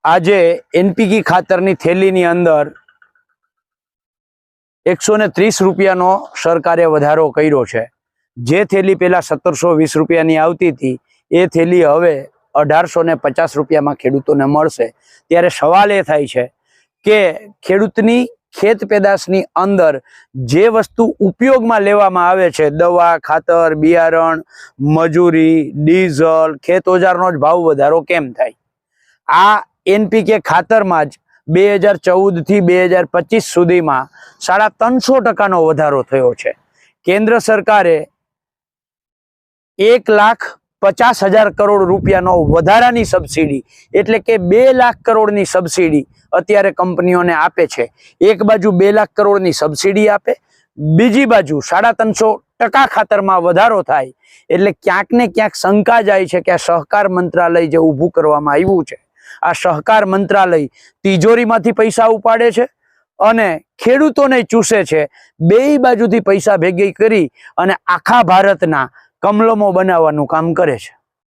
આજે એનપીકે ખાતરની થેલીની અંદર 130 રૂપિયાનો સરકારે વધારો કર્યો છે। જે થેલી પહેલા 1720 રૂપિયાની આવતી હતી એ થેલી હવે 1850 રૂપિયામાં ખેડૂતોને મળશે। ત્યારે સવાલ એ થાય છે કે ખેડૂતની ખેત પેદાશની અંદર જે વસ્તુ ઉપયોગમાં લેવામાં આવે છે, દવા, ખાતર, બિયારણ, મજૂરી, ડીઝલ, ખેત ઓજારનો જ ભાવ વધારો કેમ થાય? આ એનપીકે ખાતરમાં જ 2014 થી 2025 સુધીમાં 350% વધારો થયો છે। કેન્દ્ર સરકારે 1,50,000 કરોડ રૂપિયાનો વધારાની સબસિડી એટલે કે 2 લાખ કરોડની સબસિડી અત્યારે કંપનીઓને આપે છે। એક બાજુ 2 લાખ કરોડની સબસિડી આપે, બીજી બાજુ 350% ખાતરમાં વધારો થાય એટલે ક્યાંક ને ક્યાંક શંકા જાય છે કે આ સહકાર મંત્રાલય જે ઊભું કરવામાં આવ્યું છે, આ સહકાર મંત્રાલય તિજોરીમાંથી પૈસા ઉપાડે છે અને ખેડૂતોને ચૂસે છે। બેય બાજુથી પૈસા ભેગી કરી અને આખા ભારતના કમલમો બનાવવાનું કામ કરે છે।